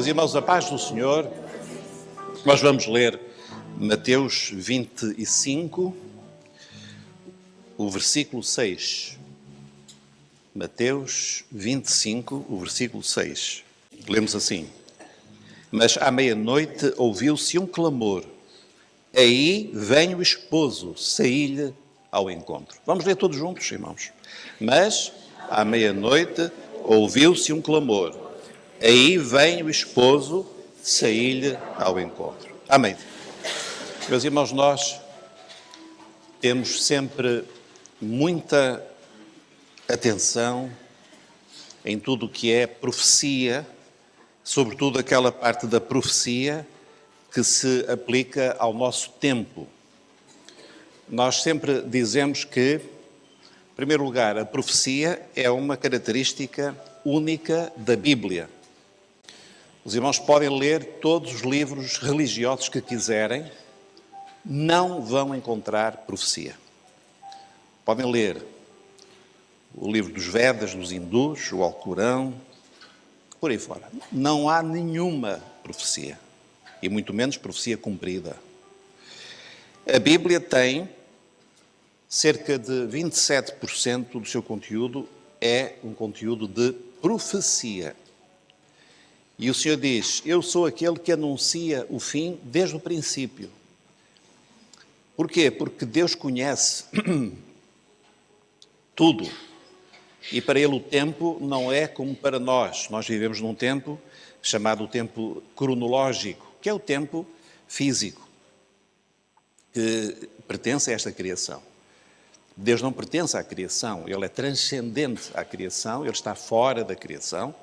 Meus irmãos, a paz do Senhor, nós vamos ler Mateus 25, o versículo 6. Mateus 25, o versículo 6. Lemos assim: Mas à meia-noite ouviu-se um clamor. Aí vem o esposo, saí-lhe ao encontro. Vamos ler todos juntos, irmãos. Mas à meia-noite ouviu-se um clamor. Aí vem o esposo, saí-lhe ao encontro. Amém. Meus irmãos, nós temos sempre muita atenção em tudo o que é profecia, sobretudo aquela parte da profecia que se aplica ao nosso tempo. Nós sempre dizemos que, em primeiro lugar, a profecia é uma característica única da Bíblia. Os irmãos podem ler todos os livros religiosos que quiserem, não vão encontrar profecia. Podem ler o livro dos Vedas, dos hindus, o Alcorão, por aí fora. Não há nenhuma profecia, e muito menos profecia cumprida. A Bíblia tem cerca de 27% do seu conteúdo é um conteúdo de profecia. E o Senhor diz: eu sou aquele que anuncia o fim desde o princípio. Porquê? Porque Deus conhece tudo. E para Ele o tempo não é como para nós. Nós vivemos num tempo chamado o tempo cronológico, que é o tempo físico, que pertence a esta criação. Deus não pertence à criação, Ele é transcendente à criação, Ele está fora da criação.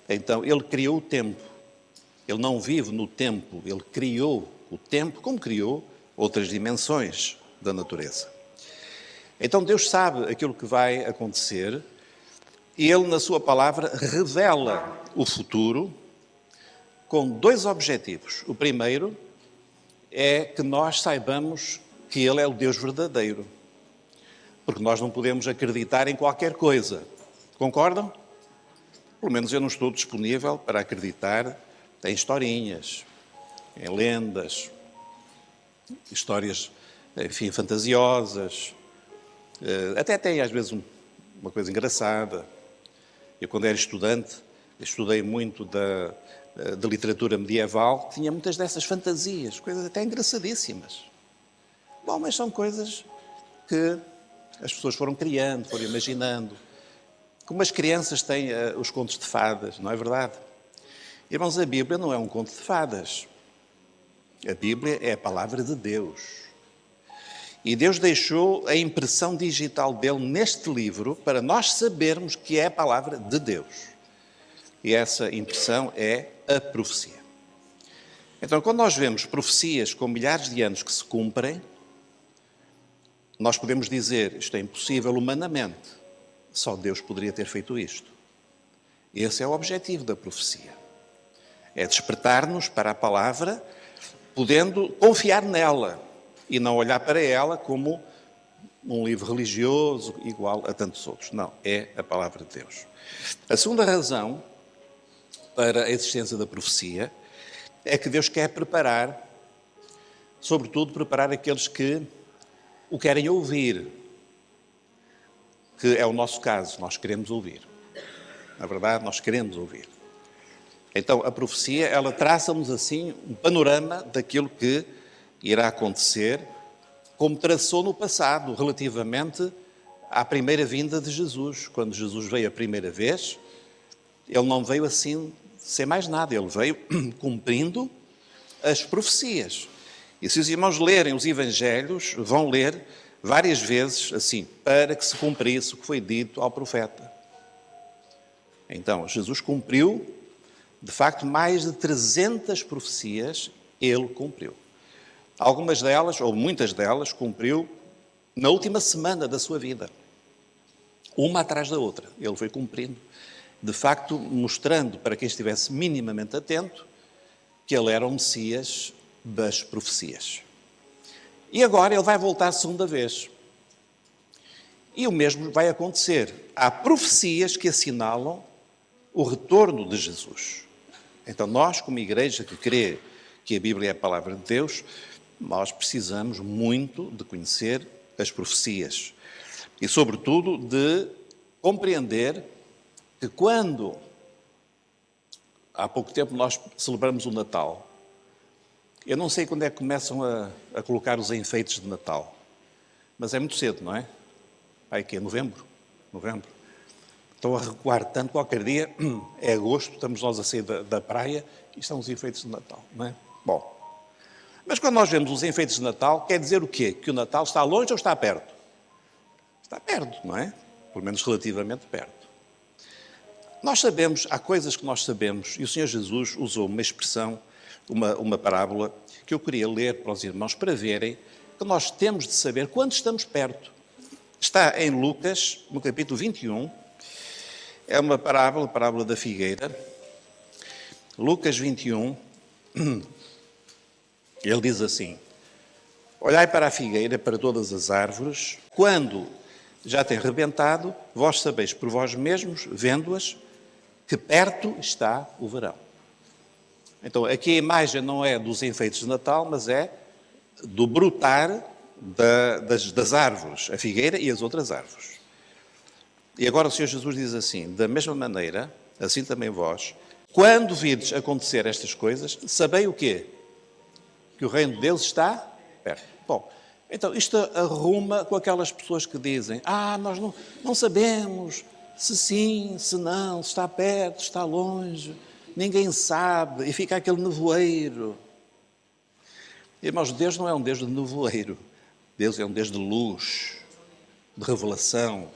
Então, Ele criou o tempo. Ele não vive no tempo, Ele criou o tempo, como criou outras dimensões da natureza. Então, Deus sabe aquilo que vai acontecer e Ele, na sua palavra, revela o futuro com dois objetivos. O primeiro é que nós saibamos que Ele é o Deus verdadeiro, porque nós não podemos acreditar em qualquer coisa. Concordam? Pelo menos eu não estou disponível para acreditar em historinhas, em lendas, histórias, enfim, fantasiosas. Até tem, às vezes, uma coisa engraçada. Eu, quando era estudante, estudei muito da literatura medieval, tinha muitas dessas fantasias, coisas até engraçadíssimas. Bom, mas são coisas que as pessoas foram criando, foram imaginando. Como as crianças têm os contos de fadas, não é verdade? Irmãos, a Bíblia não é um conto de fadas. A Bíblia é a palavra de Deus. E Deus deixou a impressão digital dele neste livro para nós sabermos que é a palavra de Deus. E essa impressão é a profecia. Então, quando nós vemos profecias com milhares de anos que se cumprem, nós podemos dizer, isto é impossível humanamente. Só Deus poderia ter feito isto. Esse é o objetivo da profecia. É despertar-nos para a palavra, podendo confiar nela e não olhar para ela como um livro religioso igual a tantos outros. Não, é a palavra de Deus. A segunda razão para a existência da profecia é que Deus quer preparar, sobretudo preparar aqueles que o querem ouvir, que é o nosso caso, nós queremos ouvir. Na verdade, nós queremos ouvir. Então, a profecia, ela traça-nos assim um panorama daquilo que irá acontecer, como traçou no passado, relativamente à primeira vinda de Jesus. Quando Jesus veio a primeira vez, Ele não veio assim sem mais nada, Ele veio cumprindo as profecias. E se os irmãos lerem os Evangelhos, vão ler várias vezes assim, para que se cumprisse o que foi dito ao profeta. Então, Jesus cumpriu, de facto, mais de 300 profecias, Ele cumpriu. Algumas delas, ou muitas delas, cumpriu na última semana da sua vida. Uma atrás da outra. Ele foi cumprindo, de facto, mostrando para quem estivesse minimamente atento que Ele era o Messias das profecias. E agora Ele vai voltar a segunda vez. E o mesmo vai acontecer. Há profecias que assinalam o retorno de Jesus. Então nós, como igreja que crê que a Bíblia é a palavra de Deus, nós precisamos muito de conhecer as profecias e, sobretudo, de compreender que quando, há pouco tempo, nós celebramos o Natal, eu não sei quando é que começam a colocar os enfeites de Natal, mas é muito cedo, não é? Vai que é novembro? Novembro. Estão a recuar tanto, qualquer dia, é agosto, estamos nós a sair da praia e estão os enfeites de Natal, não é? Bom, mas quando nós vemos os enfeites de Natal, quer dizer o quê? Que o Natal está longe ou está perto? Está perto, não é? Pelo menos relativamente perto. Nós sabemos, há coisas que nós sabemos, e o Senhor Jesus usou uma expressão, uma parábola, que eu queria ler para os irmãos para verem que nós temos de saber quando estamos perto. Está em Lucas, no capítulo 21, é uma parábola, a parábola da figueira. Lucas 21, ele diz assim: olhai para a figueira, para todas as árvores, quando já tem rebentado, vós sabeis por vós mesmos, vendo-as, que perto está o verão. Então, aqui a imagem não é dos enfeites de Natal, mas é do brotar das árvores, a figueira e as outras árvores. E agora o Senhor Jesus diz assim: da mesma maneira, assim também vós, quando virdes acontecer estas coisas, sabei o quê? Que o reino de Deus está perto. Bom, então isto arruma com aquelas pessoas que dizem: nós não sabemos se sim, se não, se está perto, se está longe, ninguém sabe, e fica aquele nevoeiro. Irmãos, Deus não é um Deus de nevoeiro, Deus é um Deus de luz, de revelação.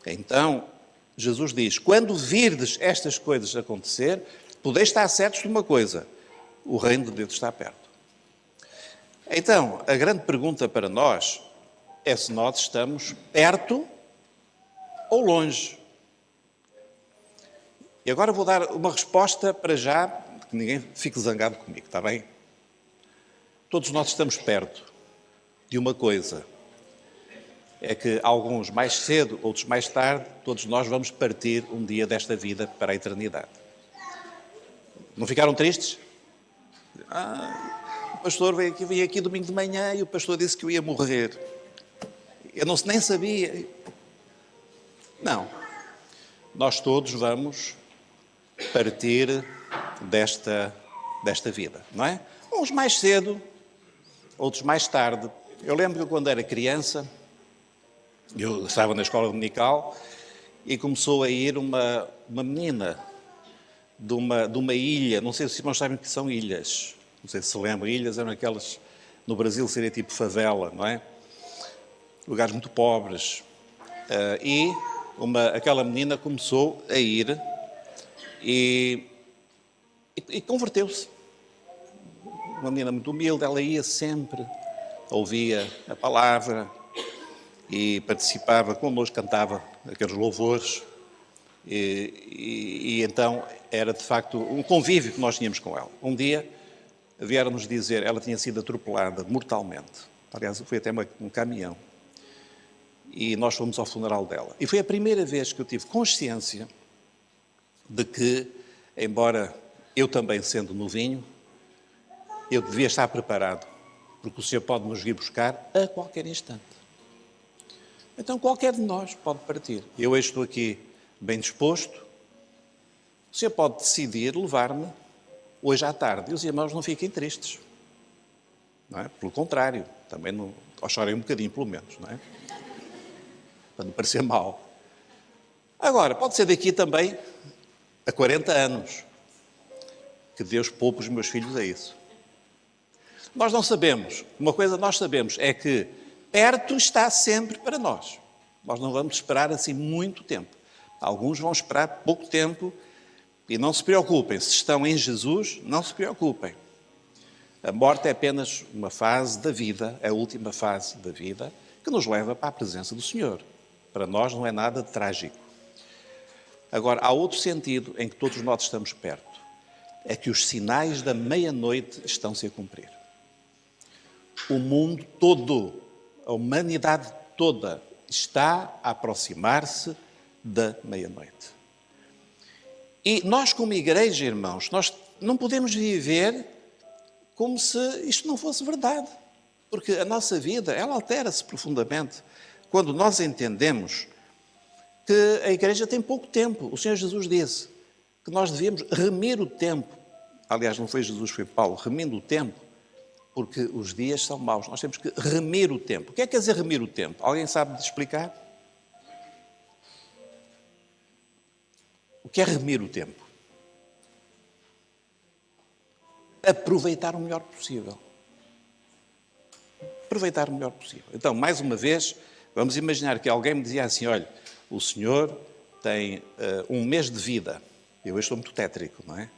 Então, Jesus diz: quando virdes estas coisas acontecer, podeis estar certos de uma coisa: o reino de Deus está perto. Então, a grande pergunta para nós é se nós estamos perto ou longe. E agora vou dar uma resposta para já, que ninguém fique zangado comigo, está bem? Todos nós estamos perto de uma coisa: é que alguns mais cedo, outros mais tarde, todos nós vamos partir um dia desta vida para a eternidade. Não ficaram tristes? O pastor veio aqui domingo de manhã e o pastor disse que eu ia morrer. Eu nem sabia. Não. Nós todos vamos partir desta vida, não é? Uns mais cedo, outros mais tarde. Eu lembro que quando era criança, eu estava na escola dominical e começou a ir uma menina de uma ilha, não sei se os irmãos sabem o que são ilhas, não sei se lembram, ilhas eram aquelas, no Brasil seria tipo favela, não é? Lugares muito pobres. E aquela menina começou a ir e converteu-se. Uma menina muito humilde, ela ia sempre, ouvia a palavra e participava connosco, cantava aqueles louvores. E então era de facto um convívio que nós tínhamos com ela. Um dia vieram-nos dizer, ela tinha sido atropelada mortalmente. Aliás, foi até um caminhão. E nós fomos ao funeral dela. E foi a primeira vez que eu tive consciência de que, embora eu também sendo novinho, eu devia estar preparado, porque o Senhor pode nos vir buscar a qualquer instante. Então qualquer de nós pode partir. Eu estou aqui bem disposto. O Senhor pode decidir levar-me hoje à tarde. E os irmãos não fiquem tristes. Não é? Pelo contrário, também não, ou chorem um bocadinho pelo menos, não é? Para não parecer mal. Agora, pode ser daqui também a 40 anos. Que Deus poupe os meus filhos a isso. Nós não sabemos. Uma coisa nós sabemos é que perto está sempre para nós. Nós não vamos esperar assim muito tempo. Alguns vão esperar pouco tempo e não se preocupem. Se estão em Jesus, não se preocupem. A morte é apenas uma fase da vida, a última fase da vida, que nos leva para a presença do Senhor. Para nós não é nada de trágico. Agora, há outro sentido em que todos nós estamos perto. É que os sinais da meia-noite estão-se a cumprir. O mundo todo, a humanidade toda, está a aproximar-se da meia-noite. E nós, como igreja, irmãos, nós não podemos viver como se isto não fosse verdade. Porque a nossa vida, ela altera-se profundamente quando nós entendemos que a igreja tem pouco tempo. O Senhor Jesus disse que nós devíamos remir o tempo. Aliás, não foi Jesus, foi Paulo, remindo o tempo, porque os dias são maus. Nós temos que remir o tempo. O que é que quer dizer remir o tempo? Alguém sabe explicar? O que é remir o tempo? Aproveitar o melhor possível. Aproveitar o melhor possível. Então, mais uma vez, vamos imaginar que alguém me dizia assim, olha, o senhor tem um mês de vida. Eu hoje estou muito tétrico, não é?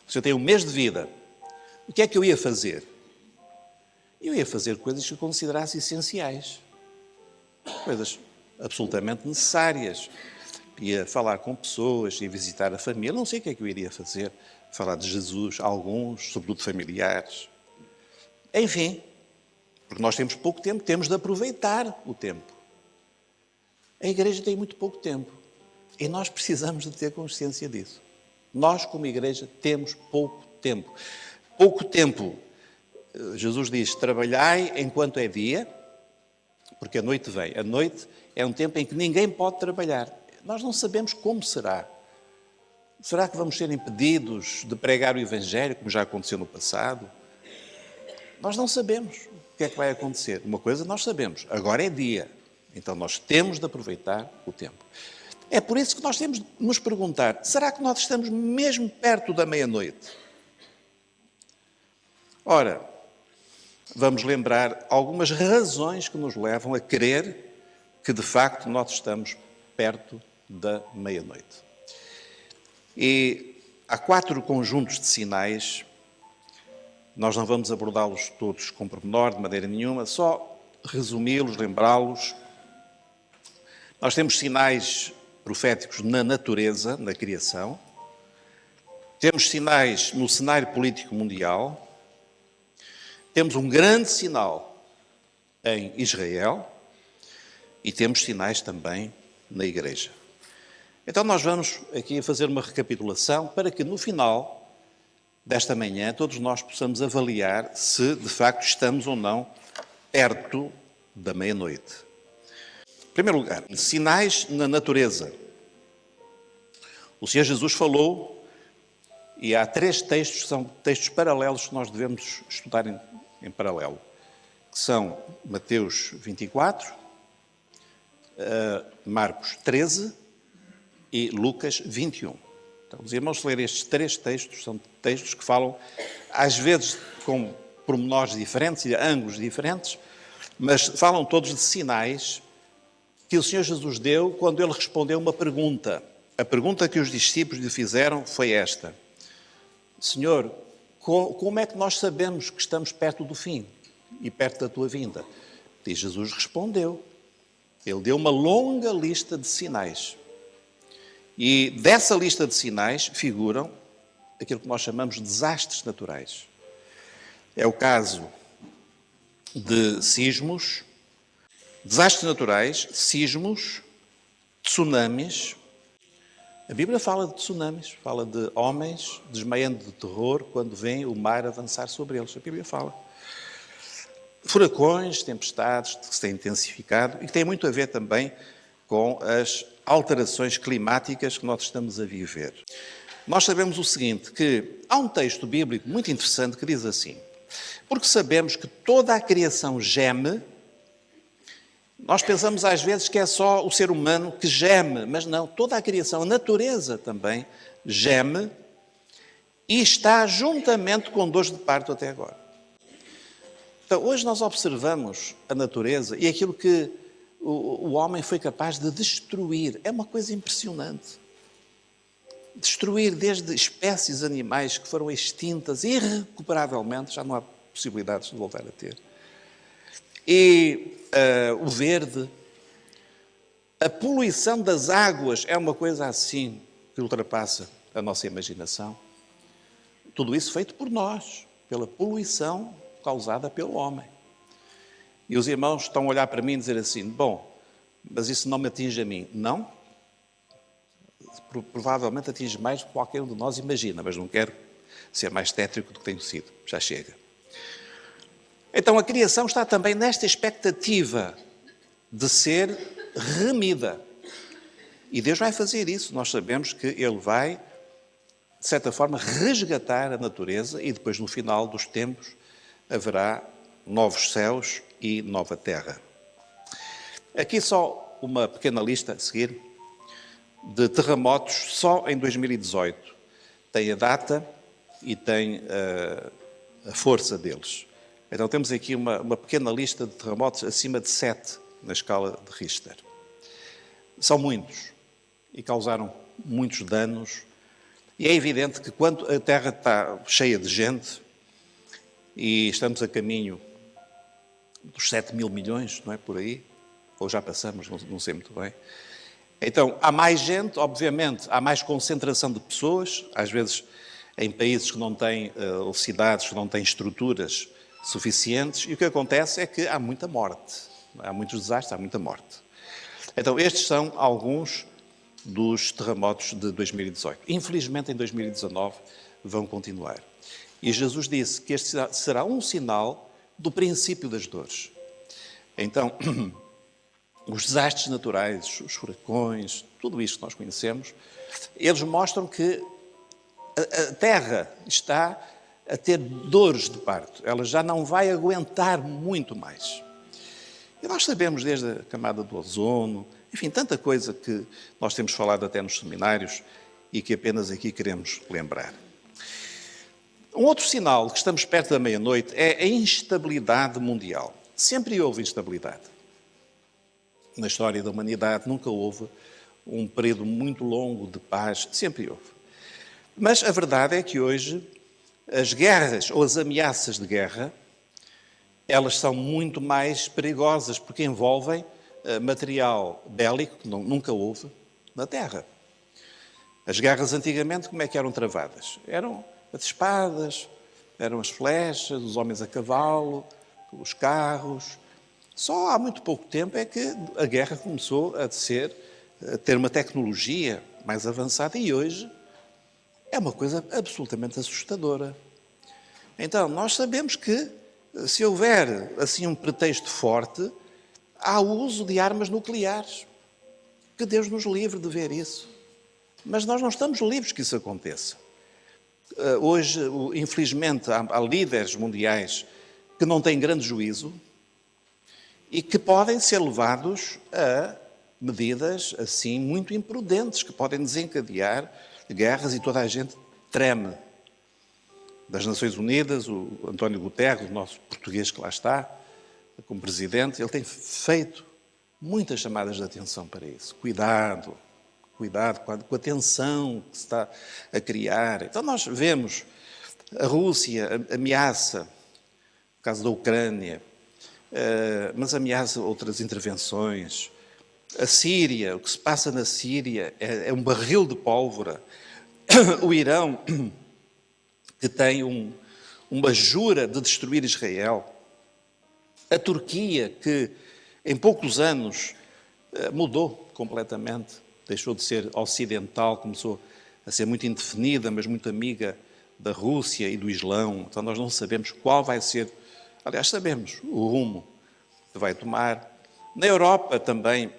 O senhor tem um mês de vida. O que é que eu ia fazer? Eu ia fazer coisas que eu considerasse essenciais. Coisas absolutamente necessárias. Ia falar com pessoas, ia visitar a família. Não sei o que é que eu iria fazer. Falar de Jesus, alguns, sobretudo familiares. Enfim, porque nós temos pouco tempo, temos de aproveitar o tempo. A igreja tem muito pouco tempo. E nós precisamos de ter consciência disso. Nós, como igreja, temos pouco tempo. Pouco tempo. Jesus diz, trabalhai enquanto é dia, porque a noite vem. A noite é um tempo em que ninguém pode trabalhar. Nós não sabemos como será. Será que vamos ser impedidos de pregar o Evangelho, como já aconteceu no passado? Nós não sabemos o que é que vai acontecer. Uma coisa nós sabemos, agora é dia. Então nós temos de aproveitar o tempo. É por isso que nós temos de nos perguntar, será que nós estamos mesmo perto da meia-noite? Ora, vamos lembrar algumas razões que nos levam a crer que, de facto, nós estamos perto da meia-noite. E há 4 conjuntos de sinais, nós não vamos abordá-los todos com pormenor, de maneira nenhuma, só resumi-los, lembrá-los. Nós temos sinais proféticos na natureza, na criação. Temos sinais no cenário político mundial. Temos um grande sinal em Israel e temos sinais também na Igreja. Então nós vamos aqui fazer uma recapitulação para que no final desta manhã todos nós possamos avaliar se de facto estamos ou não perto da meia-noite. Em primeiro lugar, sinais na natureza. O Senhor Jesus falou, e há 3 textos que são textos paralelos que nós devemos estudar em paralelo, que são Mateus 24, Marcos 13 e Lucas 21. Então, os irmãos, se lerem estes 3 textos, são textos que falam, às vezes, com pormenores diferentes e ângulos diferentes, mas falam todos de sinais que o Senhor Jesus deu quando ele respondeu uma pergunta. A pergunta que os discípulos lhe fizeram foi esta: Senhor, como é que nós sabemos que estamos perto do fim e perto da tua vinda? E Jesus respondeu. Ele deu uma longa lista de sinais. E dessa lista de sinais figuram aquilo que nós chamamos de desastres naturais. É o caso de sismos, desastres naturais, sismos, tsunamis. A Bíblia fala de tsunamis, fala de homens desmaiando de terror quando vem o mar avançar sobre eles. A Bíblia fala. Furacões, tempestades que se têm intensificado e que têm muito a ver também com as alterações climáticas que nós estamos a viver. Nós sabemos o seguinte, que há um texto bíblico muito interessante que diz assim: porque sabemos que toda a criação geme. Nós pensamos às vezes que é só o ser humano que geme, mas não, toda a criação, a natureza também geme e está juntamente com dores de parto até agora. Então, hoje nós observamos a natureza e aquilo que o homem foi capaz de destruir. É uma coisa impressionante. Destruir desde espécies animais que foram extintas irrecuperavelmente, já não há possibilidades de voltar a ter. E o verde, a poluição das águas é uma coisa assim que ultrapassa a nossa imaginação. Tudo isso feito por nós, pela poluição causada pelo homem. E os irmãos estão a olhar para mim e dizer assim: bom, mas isso não me atinge a mim. Não. Provavelmente atinge mais do que qualquer um de nós imagina, mas não quero ser mais tétrico do que tenho sido. Já chega. Então a criação está também nesta expectativa de ser remida. E Deus vai fazer isso. Nós sabemos que Ele vai, de certa forma, resgatar a natureza e depois, no final dos tempos, haverá novos céus e nova terra. Aqui só uma pequena lista a seguir de terremotos só em 2018. Tem a data e tem a força deles. Então temos aqui uma pequena lista de terremotos acima de 7 na escala de Richter. São muitos e causaram muitos danos. E é evidente que quando a Terra está cheia de gente e estamos a caminho dos 7 mil milhões, não é por aí? Ou já passamos, não sei muito bem. Então, há mais gente, obviamente, há mais concentração de pessoas, às vezes em países que não têm, ou cidades que não têm estruturas suficientes, e o que acontece é que há muita morte. Há muitos desastres, há muita morte. Então, estes são alguns dos terremotos de 2018. Infelizmente, em 2019, vão continuar. E Jesus disse que este será um sinal do princípio das dores. Então, os desastres naturais, os furacões, tudo isto que nós conhecemos, eles mostram que a Terra está a ter dores de parto. Ela já não vai aguentar muito mais. E nós sabemos desde a camada do ozono, enfim, tanta coisa que nós temos falado até nos seminários e que apenas aqui queremos lembrar. Um outro sinal que estamos perto da meia-noite é a instabilidade mundial. Sempre houve instabilidade. Na história da humanidade nunca houve um período muito longo de paz, sempre houve. Mas a verdade é que hoje as guerras ou as ameaças de guerra, elas são muito mais perigosas porque envolvem material bélico que nunca houve na Terra. As guerras antigamente como é que eram travadas? Eram as espadas, eram as flechas, os homens a cavalo, os carros. Só há muito pouco tempo é que a guerra começou a ter uma tecnologia mais avançada e hoje é uma coisa absolutamente assustadora. Então, nós sabemos que se houver assim um pretexto forte, há o uso de armas nucleares. Que Deus nos livre de ver isso. Mas nós não estamos livres que isso aconteça. Hoje, infelizmente, há líderes mundiais que não têm grande juízo e que podem ser levados a medidas assim muito imprudentes, que podem desencadear guerras e toda a gente treme. Das Nações Unidas, o António Guterres, o nosso português que lá está, como presidente, ele tem feito muitas chamadas de atenção para isso. Cuidado com a tensão que se está a criar. Então nós vemos a Rússia ameaça, no caso da Ucrânia, mas ameaça outras intervenções. A Síria, o que se passa na Síria é um barril de pólvora. O Irão, que tem uma jura de destruir Israel. A Turquia, que em poucos anos mudou completamente, deixou de ser ocidental, começou a ser muito indefinida, mas muito amiga da Rússia e do Islão. Então nós não sabemos qual vai ser, aliás, sabemos o rumo que vai tomar. Na Europa também,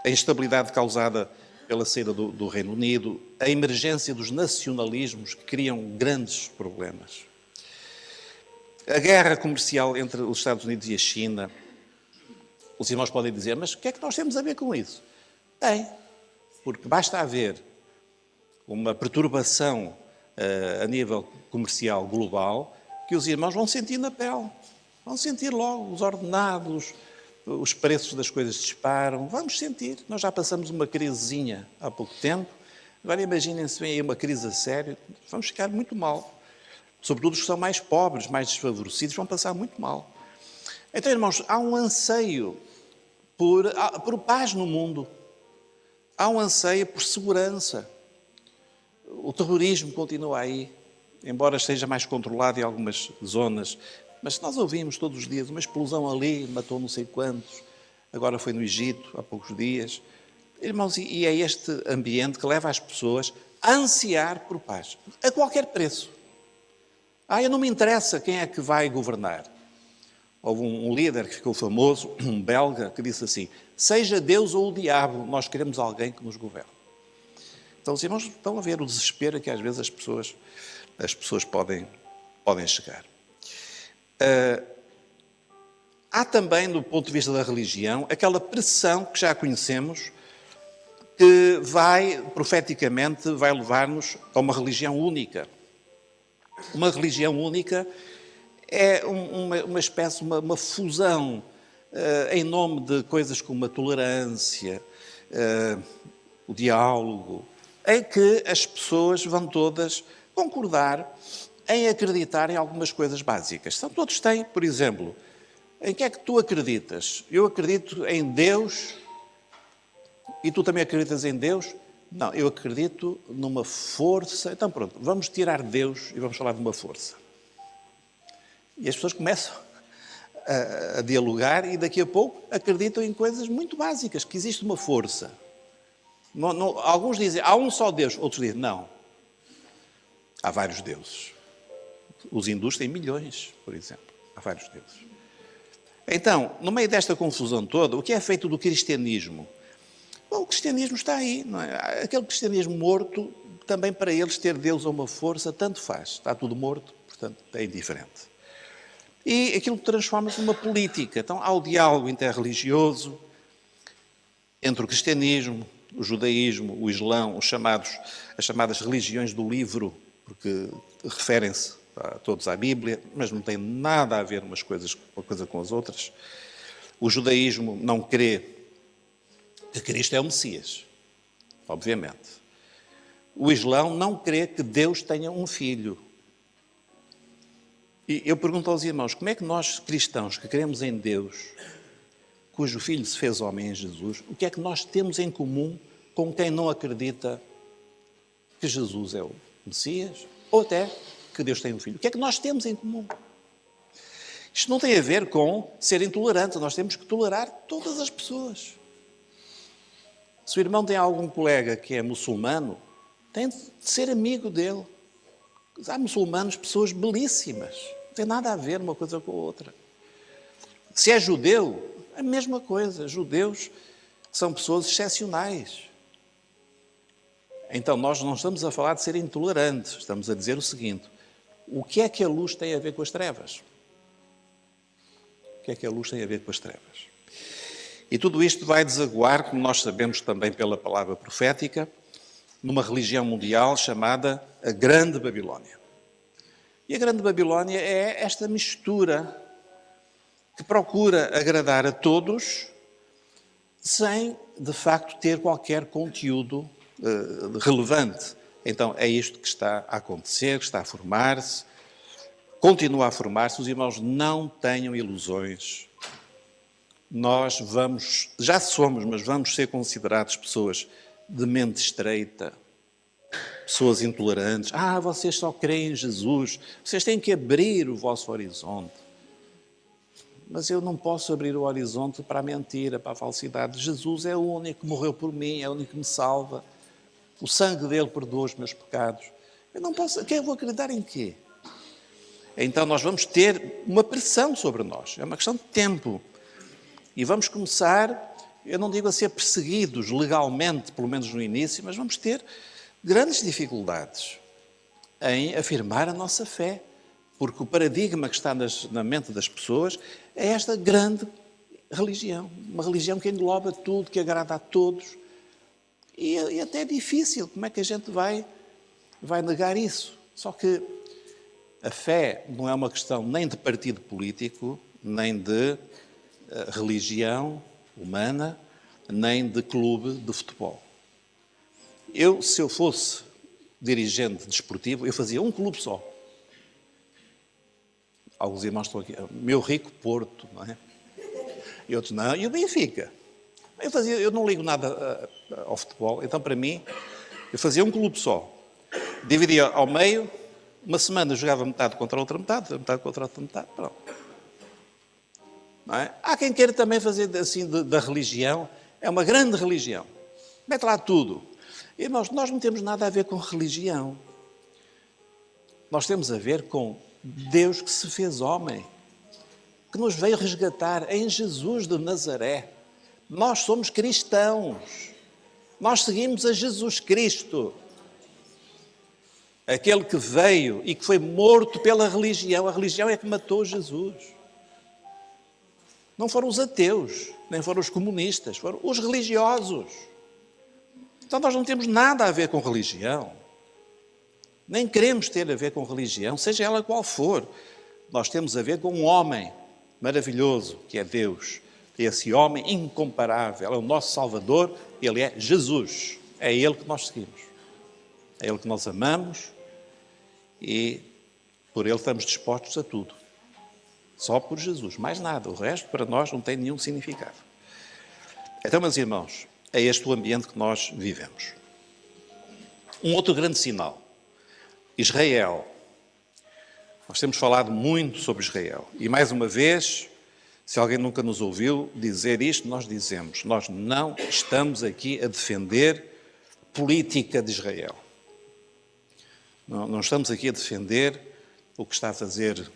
a instabilidade causada pela saída do Reino Unido, a emergência dos nacionalismos que criam grandes problemas. A guerra comercial entre os Estados Unidos e a China. Os irmãos podem dizer, mas o que é que nós temos a ver com isso? Bem, porque basta haver uma perturbação a nível comercial global que os irmãos vão sentir na pele. Vão sentir logo os ordenados, os preços das coisas disparam. Vamos sentir. Nós já passamos uma crisezinha há pouco tempo. Agora imaginem-se vem aí uma crise a sério. Vamos ficar muito mal. Sobretudo os que são mais pobres, mais desfavorecidos, vão passar muito mal. Então, irmãos, há um anseio por paz no mundo. Há um anseio por segurança. O terrorismo continua aí, embora esteja mais controlado em algumas zonas. Mas nós ouvimos todos os dias uma explosão ali, matou não sei quantos. Agora foi no Egito, há poucos dias. Irmãos, e é este ambiente que leva as pessoas a ansiar por paz, a qualquer preço. Eu não me interessa quem é que vai governar. Houve um líder que ficou famoso, um belga, que disse assim: seja Deus ou o diabo, nós queremos alguém que nos governe. Então os irmãos estão a ver o desespero a que às vezes as pessoas podem chegar. Há também, do ponto de vista da religião, aquela pressão que já conhecemos, que profeticamente, vai levar-nos a uma religião única. Uma religião única é uma espécie, uma fusão, em nome de coisas como a tolerância, o diálogo, em que as pessoas vão todas concordar em acreditar em algumas coisas básicas. Então, todos têm, por exemplo, em que é que tu acreditas? Eu acredito em Deus e tu também acreditas em Deus? Não, eu acredito numa força. Então pronto, vamos tirar Deus e vamos falar de uma força. E as pessoas começam a dialogar e daqui a pouco acreditam em coisas muito básicas, que existe uma força. Alguns dizem, há um só Deus, outros dizem, não. Há vários deuses. Os hindus têm milhões, por exemplo. Há vários deuses. Então, no meio desta confusão toda, o que é feito do cristianismo? Bom, o cristianismo está aí, não é? Aquele cristianismo morto, também para eles ter Deus ou uma força, tanto faz. Está tudo morto, portanto, é indiferente. E aquilo transforma-se numa política. Então, há o diálogo interreligioso entre o cristianismo, o judaísmo, o islão, as chamadas religiões do livro, porque referem-se todos à Bíblia, mas não tem nada a ver uma coisa com as outras. O judaísmo não crê que Cristo é o Messias, obviamente. O Islão não crê que Deus tenha um filho. E eu pergunto aos irmãos, como é que nós, cristãos, que cremos em Deus, cujo Filho se fez homem em Jesus, o que é que nós temos em comum com quem não acredita que Jesus é o Messias, ou até que Deus tem um filho? O que é que nós temos em comum? Isto não tem a ver com ser intolerante, nós temos que tolerar todas as pessoas. Se o irmão tem algum colega que é muçulmano, tem de ser amigo dele. Há muçulmanos, pessoas belíssimas, não tem nada a ver uma coisa com a outra. Se é judeu, a mesma coisa. Judeus são pessoas excepcionais. Então, nós não estamos a falar de ser intolerantes, estamos a dizer o seguinte: o que é que a luz tem a ver com as trevas? O que é que a luz tem a ver com as trevas? E tudo isto vai desaguar, como nós sabemos também pela palavra profética, numa religião mundial chamada a Grande Babilónia. E a Grande Babilónia é esta mistura que procura agradar a todos sem, de facto, ter qualquer conteúdo relevante. Então, é isto que está a acontecer, que está a formar-se, continua a formar-se. Os irmãos, não tenham ilusões. Nós já somos, mas vamos ser considerados pessoas de mente estreita, pessoas intolerantes. Vocês só creem em Jesus, vocês têm que abrir o vosso horizonte. Mas eu não posso abrir o horizonte para a mentira, para a falsidade. Jesus é o único que morreu por mim, é o único que me salva. O sangue dele perdoa os meus pecados. Eu não posso, eu vou acreditar em quê? Então nós vamos ter uma pressão sobre nós, é uma questão de tempo. E vamos começar, eu não digo a ser perseguidos legalmente, pelo menos no início, mas vamos ter grandes dificuldades em afirmar a nossa fé, porque o paradigma que está na mente das pessoas é esta grande religião, uma religião que engloba tudo, que agrada a todos, e até é difícil, como é que a gente vai negar isso? Só que a fé não é uma questão nem de partido político, nem de religião humana, nem de clube de futebol. Se eu fosse dirigente desportivo, eu fazia um clube só. Alguns irmãos estão aqui, meu rico Porto, não é? E outros não, e o Benfica. Eu não ligo nada ao futebol, então para mim, eu fazia um clube só. Dividia ao meio, uma semana jogava metade contra a outra metade contra a outra metade, pronto. Não é? Há quem queira também fazer assim da religião, é uma grande religião. Mete lá tudo. Irmãos, nós não temos nada a ver com religião. Nós temos a ver com Deus que se fez homem, que nos veio resgatar em Jesus de Nazaré. Nós somos cristãos. Nós seguimos a Jesus Cristo. Aquele que veio e que foi morto pela religião. A religião é que matou Jesus. Não foram os ateus, nem foram os comunistas, foram os religiosos. Então nós não temos nada a ver com religião. Nem queremos ter a ver com religião, seja ela qual for. Nós temos a ver com um homem maravilhoso, que é Deus. Esse homem incomparável, é o nosso Salvador, ele é Jesus. É Ele que nós seguimos. É Ele que nós amamos e por Ele estamos dispostos a tudo. Só por Jesus, mais nada. O resto para nós não tem nenhum significado. Então, meus irmãos, é este o ambiente que nós vivemos. Um outro grande sinal. Israel. Nós temos falado muito sobre Israel. E mais uma vez, se alguém nunca nos ouviu dizer isto, nós dizemos, nós não estamos aqui a defender política de Israel. Não estamos aqui a defender o que está a fazer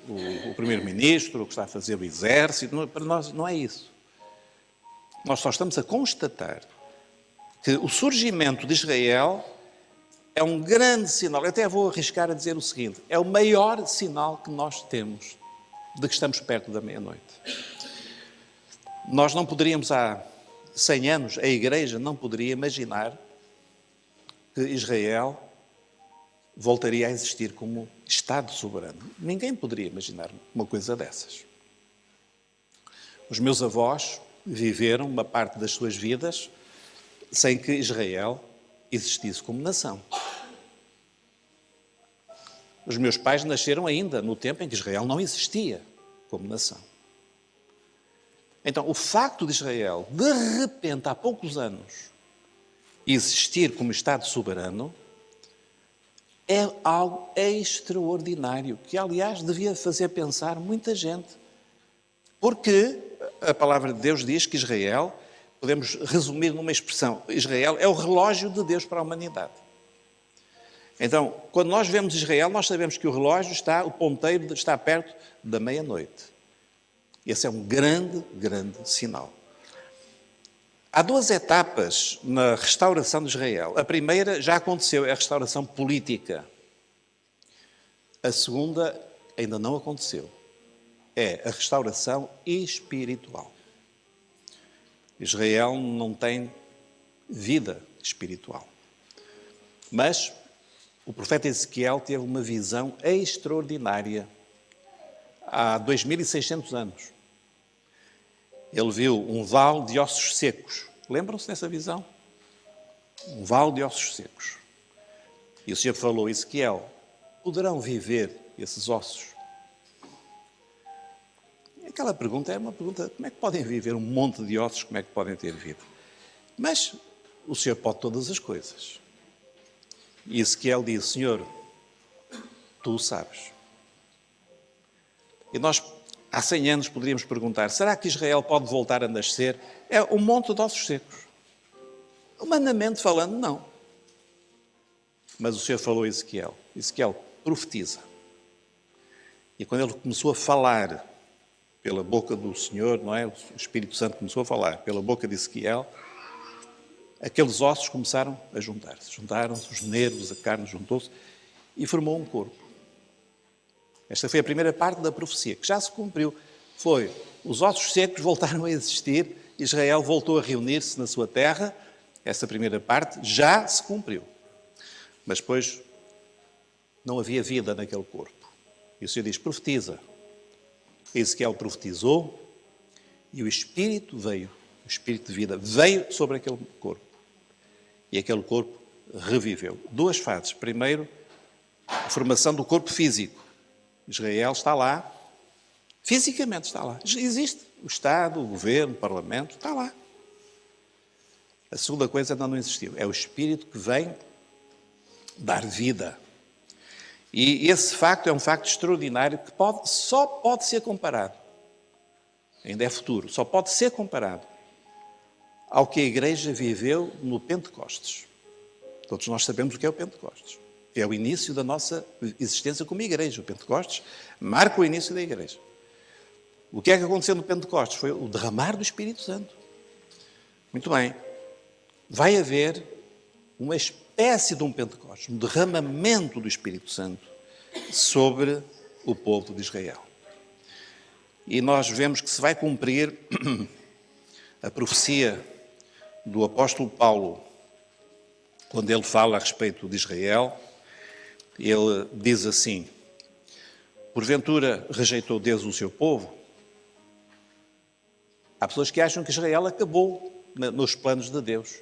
o primeiro-ministro, o que está a fazer o exército. Para nós não é isso. Nós só estamos a constatar que o surgimento de Israel é um grande sinal. Eu até vou arriscar a dizer o seguinte, é o maior sinal que nós temos de que estamos perto da meia-noite. Nós não poderíamos, há 100 anos, a Igreja não poderia imaginar que Israel voltaria a existir como Estado soberano. Ninguém poderia imaginar uma coisa dessas. Os meus avós viveram uma parte das suas vidas sem que Israel existisse como nação. Os meus pais nasceram ainda no tempo em que Israel não existia como nação. Então, o facto de Israel, de repente, há poucos anos, existir como Estado soberano, é algo extraordinário, que, aliás, devia fazer pensar muita gente. Porque a palavra de Deus diz que Israel, podemos resumir numa expressão, Israel é o relógio de Deus para a humanidade. Então, quando nós vemos Israel, nós sabemos que o relógio está, o ponteiro está perto da meia-noite. Esse é um grande, grande sinal. Há duas etapas na restauração de Israel. A primeira já aconteceu, é a restauração política. A segunda ainda não aconteceu. É a restauração espiritual. Israel não tem vida espiritual. Mas o profeta Ezequiel teve uma visão extraordinária há 2600 anos. Ele viu um vale de ossos secos. Lembram-se dessa visão? Um vale de ossos secos. E o Senhor falou a Ezequiel, poderão viver esses ossos? E aquela pergunta é uma pergunta, como é que podem viver um monte de ossos, como é que podem ter vida? Mas o Senhor pode todas as coisas. E Ezequiel diz, Senhor, tu o sabes. E nós, há 100 anos, poderíamos perguntar, será que Israel pode voltar a nascer? É um monte de ossos secos. Humanamente falando, não. Mas o Senhor falou a Ezequiel. Ezequiel, profetiza. E quando ele começou a falar pela boca do Senhor, não é? O Espírito Santo começou a falar pela boca de Ezequiel, aqueles ossos começaram a juntar-se. Juntaram-se os nervos, a carne juntou-se e formou um corpo. Esta foi a primeira parte da profecia, que já se cumpriu. Foi, os ossos secos voltaram a existir, Israel voltou a reunir-se na sua terra. Essa primeira parte já se cumpriu. Mas depois não havia vida naquele corpo. E o Senhor diz, profetiza. Ezequiel profetizou e o Espírito veio, o Espírito de vida veio sobre aquele corpo. E aquele corpo reviveu. Duas fases. Primeiro, a formação do corpo físico. Israel está lá, fisicamente está lá. Existe o Estado, o Governo, o Parlamento, está lá. A segunda coisa ainda não existiu. É o Espírito que vem dar vida. E esse facto é um facto extraordinário que só pode ser comparado. Ainda é futuro. Só pode ser comparado ao que a Igreja viveu no Pentecostes. Todos nós sabemos o que é o Pentecostes. É o início da nossa existência como Igreja. O Pentecostes marca o início da Igreja. O que é que aconteceu no Pentecostes? Foi o derramar do Espírito Santo. Muito bem. Vai haver uma espécie de um Pentecostes, um derramamento do Espírito Santo sobre o povo de Israel. E nós vemos que se vai cumprir a profecia do apóstolo Paulo, quando ele fala a respeito de Israel. Ele diz assim: porventura rejeitou Deus o seu povo? Há pessoas que acham que Israel acabou nos planos de Deus.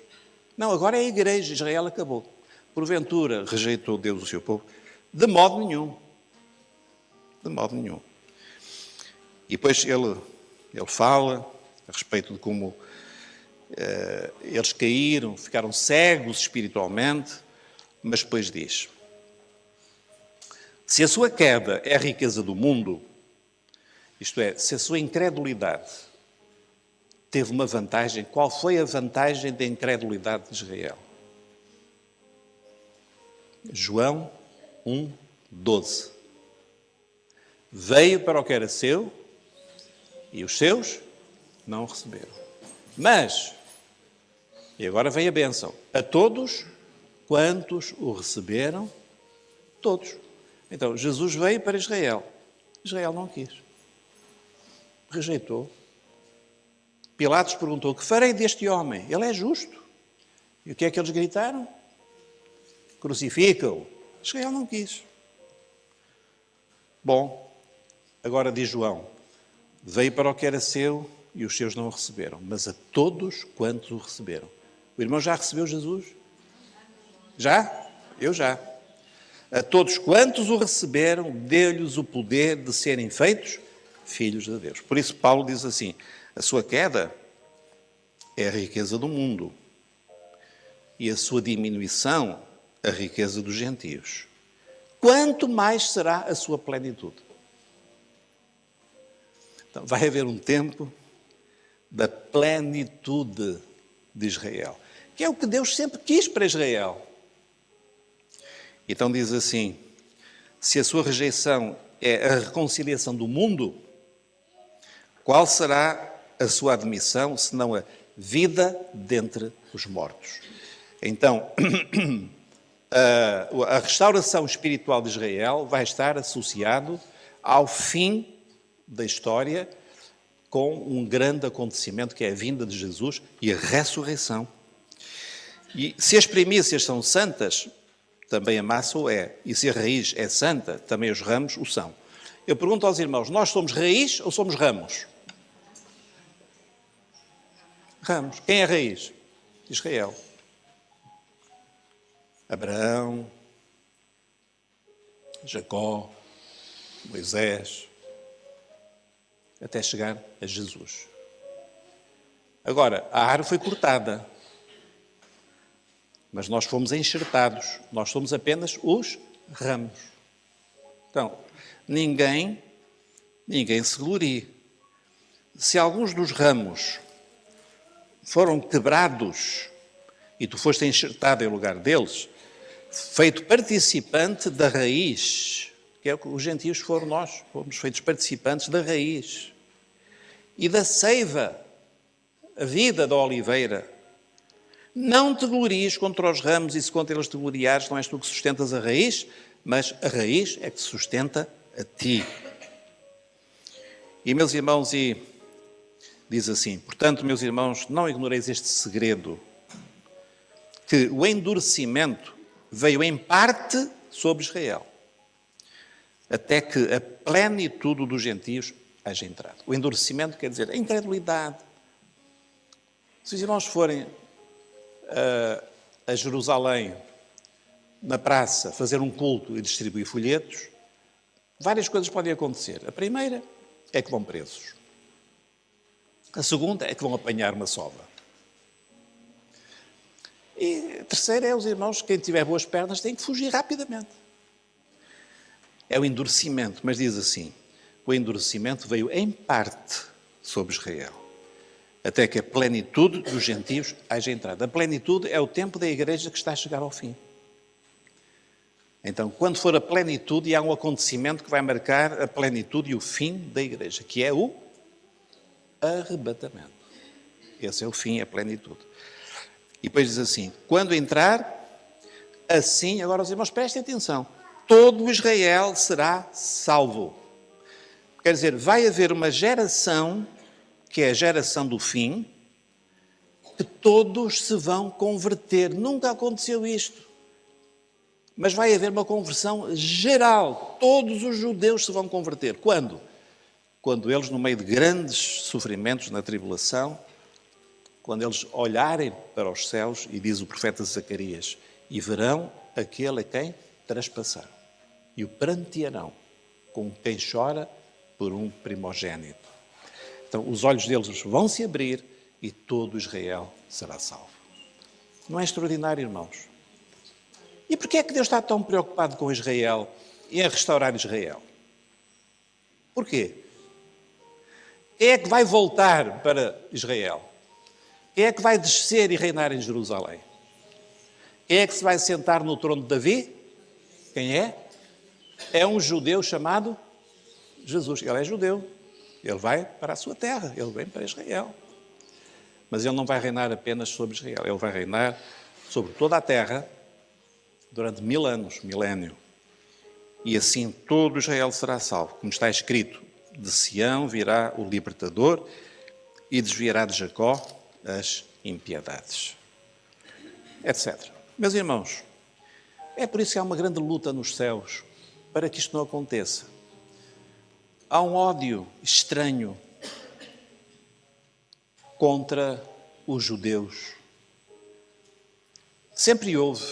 Não, agora é a Igreja, Israel acabou. Porventura rejeitou Deus o seu povo? De modo nenhum. De modo nenhum. E depois ele fala a respeito de como eles caíram, ficaram cegos espiritualmente, mas depois diz: se a sua queda é a riqueza do mundo, isto é, se a sua incredulidade teve uma vantagem, qual foi a vantagem da incredulidade de Israel? João 1:12. Veio para o que era seu e os seus não o receberam. Mas, e agora vem a bênção, a todos quantos o receberam, todos. Então, Jesus veio para Israel. Israel não quis. Rejeitou. Pilatos perguntou: que farei deste homem? Ele é justo. E o que é que eles gritaram? Crucifica-o. Israel não quis. Bom, agora diz João: veio para o que era seu e os seus não o receberam, mas a todos quantos o receberam. O irmão já recebeu Jesus? Já? Eu já. A todos quantos o receberam, deu-lhes o poder de serem feitos filhos de Deus. Por isso Paulo diz assim: a sua queda é a riqueza do mundo e a sua diminuição a riqueza dos gentios. Quanto mais será a sua plenitude? Então, vai haver um tempo da plenitude de Israel, que é o que Deus sempre quis para Israel. Então diz assim: se a sua rejeição é a reconciliação do mundo, qual será a sua admissão, senão a vida dentre os mortos? Então, a restauração espiritual de Israel vai estar associado ao fim da história, com um grande acontecimento que é a vinda de Jesus e a ressurreição. E se as primícias são santas, também a massa o é. E se a raiz é santa, também os ramos o são. Eu pergunto aos irmãos: nós somos raiz ou somos ramos? Ramos. Quem é a raiz? Israel. Abraão, Jacó, Moisés, até chegar a Jesus. Agora, a árvore foi cortada, mas nós fomos enxertados. Nós somos apenas os ramos. Então, ninguém se glorie. Se alguns dos ramos foram quebrados e tu foste enxertado em lugar deles, feito participante da raiz, que é o que os gentios foram nós, fomos feitos participantes da raiz e da seiva, a vida da oliveira. Não te glories contra os ramos, e se contra eles te gloriares, não és tu que sustentas a raiz, mas a raiz é que sustenta a ti. E, meus irmãos, diz assim: portanto, meus irmãos, não ignoreis este segredo, que o endurecimento veio em parte sobre Israel, até que a plenitude dos gentios haja entrado. O endurecimento quer dizer a incredulidade. Se os irmãos forem a Jerusalém, na praça, fazer um culto e distribuir folhetos, várias coisas podem acontecer. A primeira é que vão presos. A segunda é que vão apanhar uma sova. E a terceira é os irmãos, quem tiver boas pernas, tem que fugir rapidamente. É o endurecimento, mas diz assim: o endurecimento veio em parte sobre Israel, até que a plenitude dos gentios haja entrado. A plenitude é o tempo da igreja que está a chegar ao fim. Então, quando for a plenitude, há um acontecimento que vai marcar a plenitude e o fim da igreja, que é o arrebatamento. Esse é o fim, a plenitude. E depois diz assim, quando entrar, assim, agora os irmãos prestem atenção, todo Israel será salvo. Quer dizer, vai haver uma geração, que é a geração do fim, que todos se vão converter. Nunca aconteceu isto. Mas vai haver uma conversão geral. Todos os judeus se vão converter. Quando? Quando eles, no meio de grandes sofrimentos na tribulação, quando eles olharem para os céus, e diz o profeta Zacarias, e verão aquele a quem traspassaram, e o prantearão, como quem chora por um primogênito. Então, os olhos deles vão se abrir e todo Israel será salvo. Não é extraordinário, irmãos? E porquê é que Deus está tão preocupado com Israel e em restaurar Israel? Porquê? Quem é que vai voltar para Israel? Quem é que vai descer e reinar em Jerusalém? Quem é que se vai sentar no trono de Davi? Quem é? É um judeu chamado Jesus. Ele é judeu. Ele vai para a sua terra. Ele vem para Israel. Mas ele não vai reinar apenas sobre Israel. Ele vai reinar sobre toda a terra durante 1000 anos, milénio. E assim todo Israel será salvo. Como está escrito, de Sião virá o libertador e desviará de Jacó as impiedades. Etc. Meus irmãos, é por isso que há uma grande luta nos céus para que isto não aconteça. Há um ódio estranho contra os judeus. Sempre houve,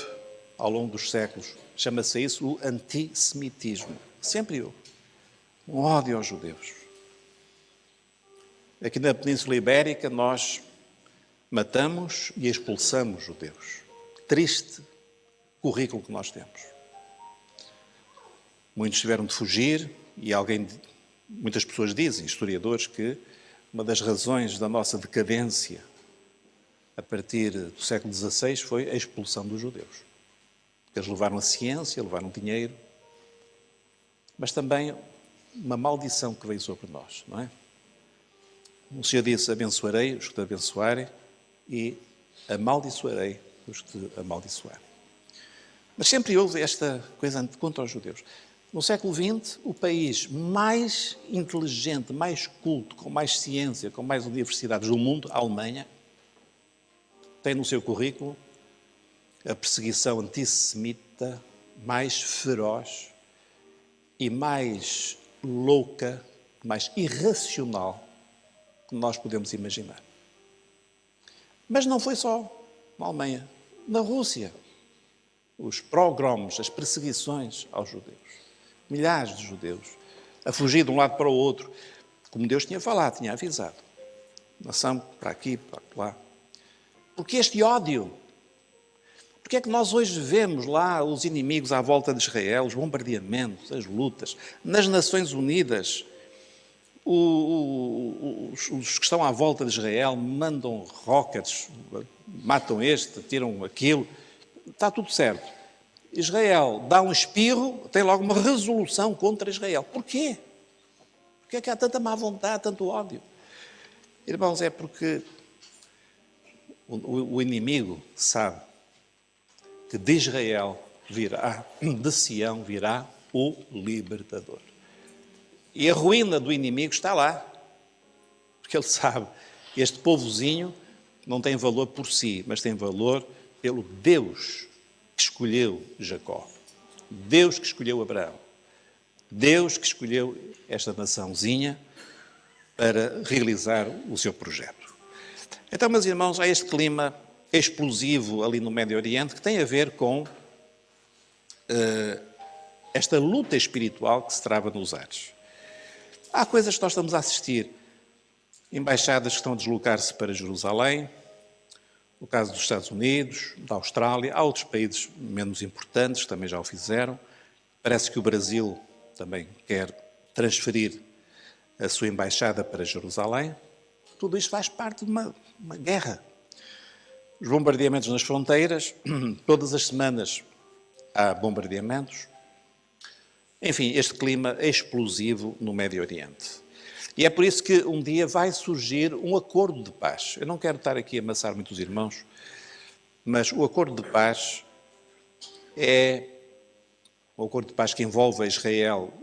ao longo dos séculos, chama-se isso o antissemitismo. Sempre houve um ódio aos judeus. Aqui na Península Ibérica nós matamos e expulsamos judeus. Triste currículo que nós temos. Muitos tiveram de fugir e muitas pessoas dizem, historiadores, que uma das razões da nossa decadência a partir do século XVI foi a expulsão dos judeus. Eles levaram a ciência, levaram dinheiro, mas também uma maldição que veio sobre nós, não é? O Senhor disse, abençoarei os que te abençoarem e amaldiçoarei os que te amaldiçoarem. Mas sempre houve esta coisa contra os judeus. No século XX, o país mais inteligente, mais culto, com mais ciência, com mais universidades do mundo, a Alemanha, tem no seu currículo a perseguição antissemita mais feroz e mais louca, mais irracional que nós podemos imaginar. Mas não foi só na Alemanha. Na Rússia, os pogroms, as perseguições aos judeus. Milhares de judeus a fugir de um lado para o outro, como Deus tinha falado, tinha avisado. Nação para aqui, para lá. Porque este ódio? Porque é que nós hoje vemos lá os inimigos à volta de Israel, os bombardeamentos, as lutas, nas Nações Unidas, os que estão à volta de Israel mandam rockets, matam este, tiram aquilo, está tudo certo. Israel dá um espirro, tem logo uma resolução contra Israel. Porquê? Porquê é que há tanta má vontade, tanto ódio? Irmãos, é porque o inimigo sabe que de Israel virá, de Sião virá o libertador. E a ruína do inimigo está lá. Porque ele sabe que este povozinho não tem valor por si, mas tem valor pelo Deus que escolheu Jacó. Deus que escolheu Abraão. Deus que escolheu esta naçãozinha para realizar o seu projeto. Então, meus irmãos, há este clima explosivo ali no Médio Oriente que tem a ver com esta luta espiritual que se trava nos ares. Há coisas que nós estamos a assistir. Embaixadas que estão a deslocar-se para Jerusalém, no caso dos Estados Unidos, da Austrália, há outros países menos importantes que também já o fizeram. Parece que o Brasil também quer transferir a sua embaixada para Jerusalém. Tudo isto faz parte de uma guerra. Os bombardeamentos nas fronteiras, todas as semanas há bombardeamentos. Enfim, este clima é explosivo no Médio Oriente. E é por isso que um dia vai surgir um acordo de paz. Eu não quero estar aqui a amassar muitos irmãos, mas o acordo de paz é o acordo de paz que envolve Israel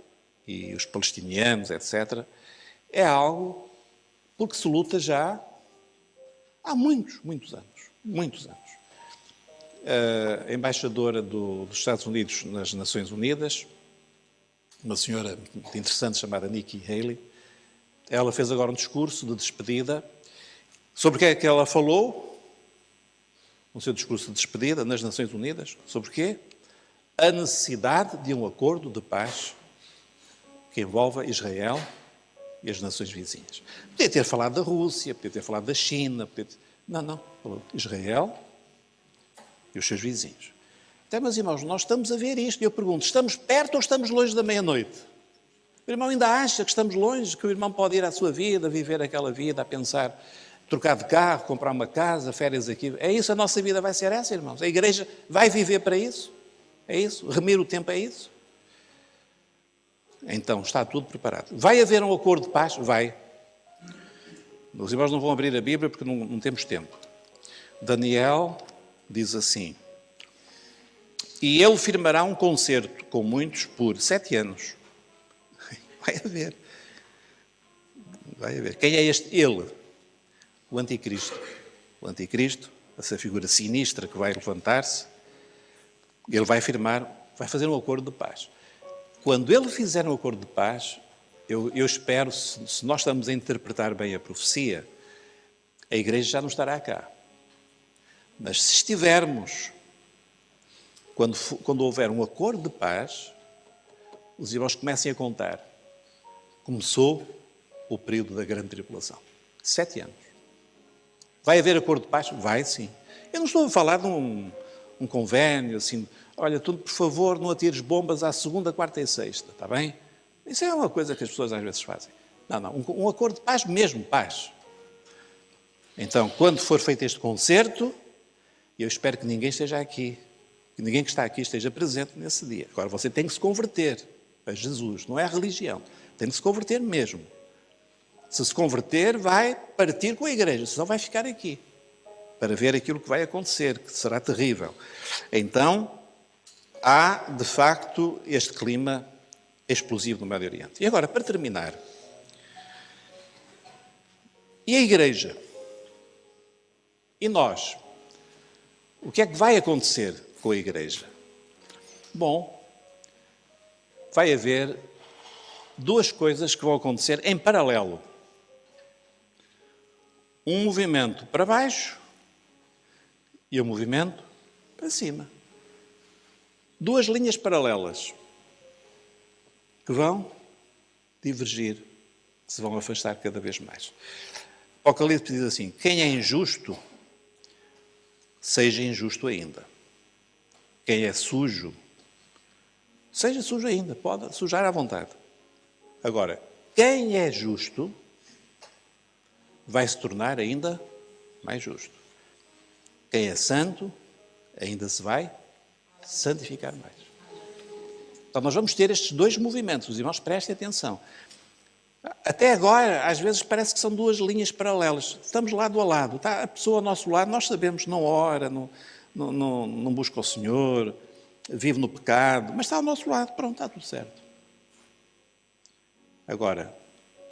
e os palestinianos, etc., é algo por que se luta já há muitos anos. Muitos anos. A embaixadora dos Estados Unidos nas Nações Unidas, uma senhora muito interessante chamada Nikki Haley, ela fez agora um discurso de despedida. Sobre o que é que ela falou no seu discurso de despedida nas Nações Unidas? Sobre o quê? A necessidade de um acordo de paz que envolva Israel e as nações vizinhas. Podia ter falado da Rússia, podia ter falado da China, Não, falou de Israel e os seus vizinhos. Até, meus irmãos, nós estamos a ver isto e eu pergunto, estamos perto ou estamos longe da meia-noite? O irmão ainda acha que estamos longe, que o irmão pode ir à sua vida, viver aquela vida, a pensar, trocar de carro, comprar uma casa, férias aqui. É isso, a nossa vida vai ser essa, irmãos? A igreja vai viver para isso? É isso? Remir o tempo é isso? Então, está tudo preparado. Vai haver um acordo de paz? Vai. Os irmãos não vão abrir a Bíblia porque não temos tempo. Daniel diz assim: e ele firmará um concerto com muitos por 7 anos. Vai haver. Vai haver. Quem é este ele? O anticristo. O anticristo, essa figura sinistra que vai levantar-se, ele vai firmar, vai fazer um acordo de paz. Quando ele fizer um acordo de paz, eu espero, se nós estamos a interpretar bem a profecia, a igreja já não estará cá. Mas se estivermos, quando houver um acordo de paz, os irmãos comecem a contar. Começou o período da grande tribulação. 7 anos. Vai haver acordo de paz? Vai, sim. Eu não estou a falar de um convênio, assim, olha, tu, por favor, não atires bombas à segunda, quarta e sexta, está bem? Isso é uma coisa que as pessoas às vezes fazem. Não, um acordo de paz mesmo, paz. Então, quando for feito este concerto, eu espero que ninguém esteja aqui, que ninguém que está aqui esteja presente nesse dia. Agora, você tem que se converter a Jesus, não é a religião. Tem que se converter mesmo. Se converter, vai partir com a igreja, senão vai ficar aqui, para ver aquilo que vai acontecer, que será terrível. Então, há, de facto, este clima explosivo no Médio Oriente. E agora, para terminar, e a igreja? E nós? O que é que vai acontecer com a igreja? Bom, vai haver 2 coisas que vão acontecer em paralelo. Um movimento para baixo e um movimento para cima. 2 linhas paralelas que vão divergir, que se vão afastar cada vez mais. O Apocalipse diz assim: quem é injusto, seja injusto ainda. Quem é sujo, seja sujo ainda, pode sujar à vontade. Agora, quem é justo, vai se tornar ainda mais justo. Quem é santo, ainda se vai santificar mais. Então nós vamos ter estes 2 movimentos, os irmãos prestem atenção. Até agora, às vezes parece que são 2 linhas paralelas. Estamos lado a lado, está a pessoa ao nosso lado, nós sabemos, não ora, não busca o Senhor, vive no pecado, mas está ao nosso lado, pronto, está tudo certo. Agora,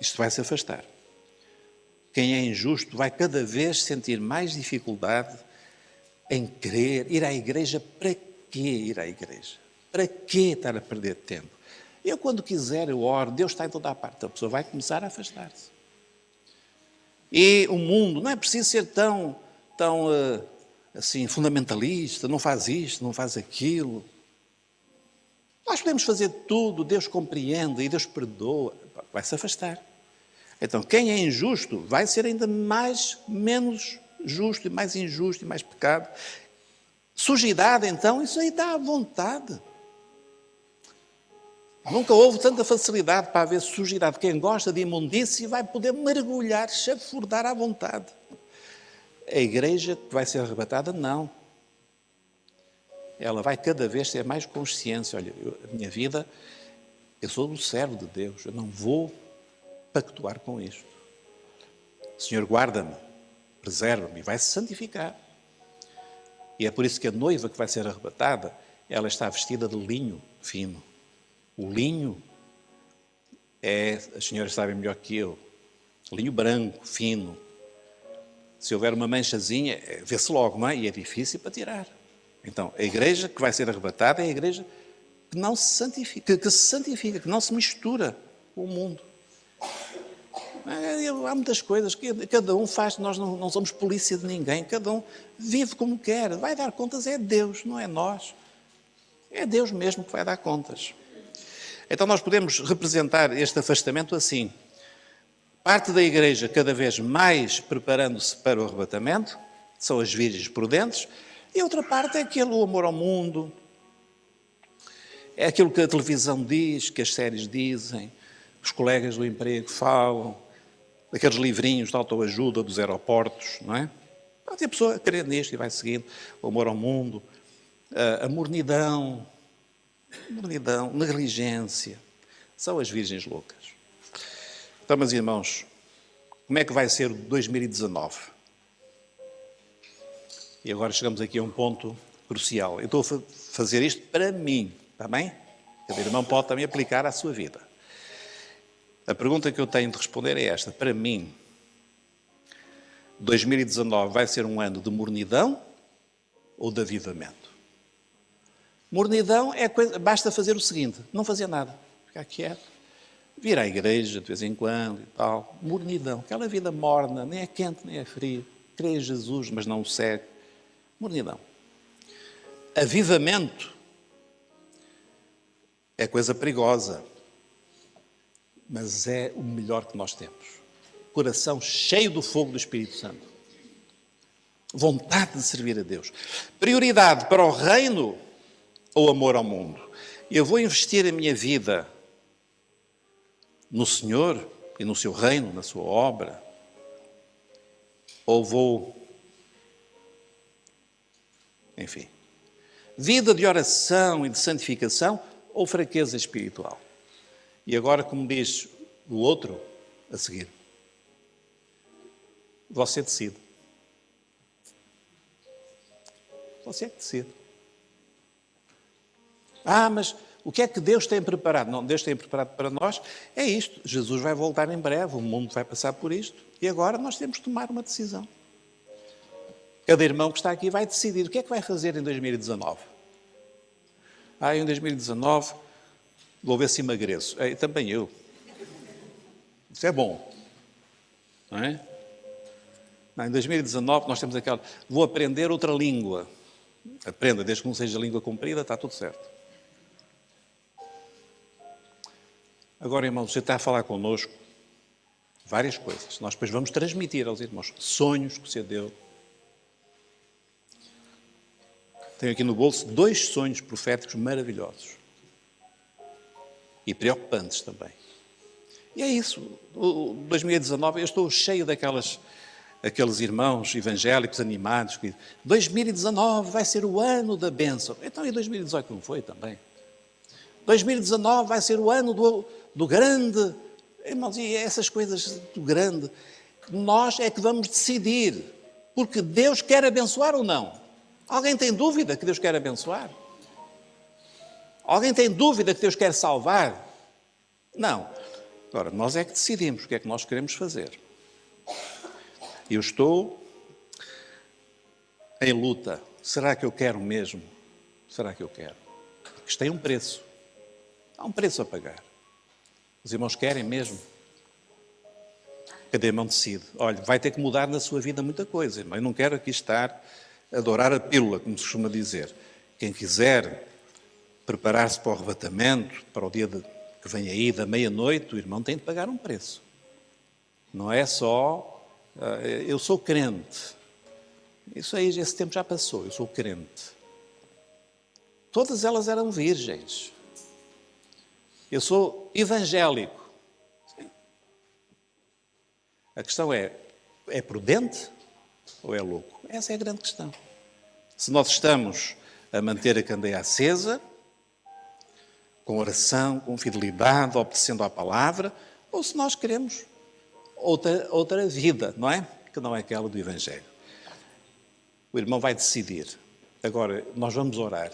isto vai se afastar. Quem é injusto vai cada vez sentir mais dificuldade em querer ir à igreja. Para quê ir à igreja? Para quê estar a perder tempo? Eu, quando quiser, eu oro, Deus está em toda a parte. A pessoa vai começar a afastar-se. E o mundo, não é preciso ser tão assim, fundamentalista, não faz isto, não faz aquilo. Nós podemos fazer tudo, Deus compreende e Deus perdoa. Vai se afastar. Então, quem é injusto vai ser ainda menos justo e mais injusto e mais pecado. Sujidade, então, isso aí dá à vontade. Nunca houve tanta facilidade para haver sujidade. Quem gosta de imundície vai poder mergulhar, chafurdar à vontade. A igreja que vai ser arrebatada, não. Ela vai cada vez ter mais consciência. Olha, a minha vida, eu sou um servo de Deus, eu não vou pactuar com isto. O Senhor guarda-me, preserva-me e vai-se santificar. E é por isso que a noiva que vai ser arrebatada, ela está vestida de linho fino. O linho as senhoras sabem melhor que eu, linho branco, fino. Se houver uma manchazinha, vê-se logo, não é? E é difícil para tirar. Então, a igreja que vai ser arrebatada é a igreja que não se santifica, que se santifica, que não se mistura com o mundo. Há muitas coisas que cada um faz, nós não somos polícia de ninguém, cada um vive como quer, vai dar contas é Deus, não é nós. É Deus mesmo que vai dar contas. Então nós podemos representar este afastamento assim. Parte da igreja cada vez mais preparando-se para o arrebatamento, são as virgens prudentes, e outra parte é aquele amor ao mundo, é aquilo que a televisão diz, que as séries dizem, os colegas do emprego falam, aqueles livrinhos de autoajuda dos aeroportos, não é? Pode ter a pessoa a querer nisto e vai seguindo, o amor ao mundo, a mornidão, negligência, são as virgens loucas. Então, meus irmãos, como é que vai ser 2019? E agora chegamos aqui a um ponto crucial. Eu estou a fazer isto para mim, está bem? Cada irmão pode também aplicar à sua vida. A pergunta que eu tenho de responder é esta. Para mim, 2019 vai ser um ano de mornidão ou de avivamento? Mornidão é coisa, basta fazer o seguinte, não fazer nada, ficar quieto, vir à igreja de vez em quando e tal. Mornidão, aquela vida morna, nem é quente nem é frio, crê em Jesus, mas não o segue. Mornidão. Avivamento é coisa perigosa, mas é o melhor que nós temos. Coração cheio do fogo do Espírito Santo. Vontade de servir a Deus. Prioridade para o reino ou amor ao mundo? Eu vou investir a minha vida no Senhor e no seu reino, na sua obra? Ou vou... Enfim. Vida de oração e de santificação ou fraqueza espiritual? E agora, como diz o outro a seguir, você decide. Você é que decide. Mas o que é que Deus tem preparado? Não, Deus tem preparado para nós é isto. Jesus vai voltar em breve, o mundo vai passar por isto. E agora nós temos de tomar uma decisão. Cada irmão que está aqui vai decidir o que é que vai fazer em 2019. Em 2019 vou ver se emagreço. Também eu. Isso é bom. Não é? Em 2019 nós temos aquela... Vou aprender outra língua. Aprenda, desde que não seja língua comprida, está tudo certo. Agora, irmãos, você está a falar connosco várias coisas. Nós depois vamos transmitir aos irmãos sonhos que você deu. Tenho aqui no bolso 2 sonhos proféticos maravilhosos. E preocupantes também. E é isso. O 2019, eu estou cheio aqueles irmãos evangélicos animados que 2019 vai ser o ano da bênção. Então, e 2018 não foi também? 2019 vai ser o ano do grande. Irmãos, e essas coisas do grande, nós é que vamos decidir. Porque Deus quer abençoar ou não? Alguém tem dúvida que Deus quer abençoar? Alguém tem dúvida que Deus quer salvar? Não. Agora, nós é que decidimos o que é que nós queremos fazer. Eu estou em luta. Será que eu quero mesmo? Será que eu quero? Porque isto tem um preço. Há um preço a pagar. Os irmãos querem mesmo? Cada irmão decide. Olha, vai ter que mudar na sua vida muita coisa, irmão. Eu não quero aqui estar a adorar a pílula, como se costuma dizer. Quem quiser preparar-se para o arrebatamento, para o dia que vem aí, da meia-noite, o irmão tem de pagar um preço. Não é só... eu sou crente. Isso aí, esse tempo já passou. Eu sou crente. Todas elas eram virgens. Eu sou evangélico. Sim. A questão é prudente ou é louco? Essa é a grande questão. Se nós estamos a manter a candeia acesa, com oração, com fidelidade, obedecendo à palavra, ou se nós queremos outra vida, não é? Que não é aquela do Evangelho. O irmão vai decidir. Agora, nós vamos orar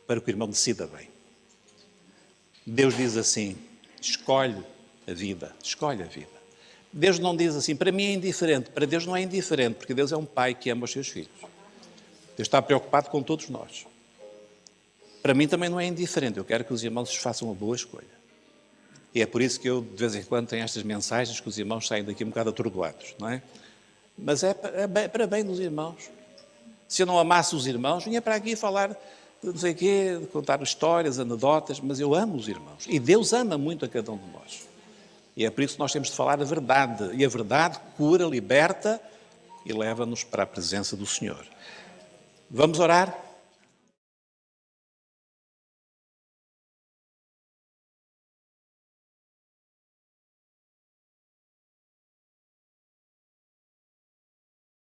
para que o irmão decida bem. Deus diz assim, escolhe a vida, escolhe a vida. Deus não diz assim, para mim é indiferente. Para Deus não é indiferente, porque Deus é um pai que ama os seus filhos. Deus está preocupado com todos nós. Para mim também não é indiferente. Eu quero que os irmãos façam uma boa escolha. E é por isso que eu, de vez em quando, tenho estas mensagens que os irmãos saem daqui um bocado atordoados, não é? Mas é para bem dos irmãos. Se eu não amasse os irmãos, vinha para aqui falar de não sei o quê, de contar histórias, anedotas, mas eu amo os irmãos. E Deus ama muito a cada um de nós. E é por isso que nós temos de falar a verdade. E a verdade cura, liberta e leva-nos para a presença do Senhor. Vamos orar?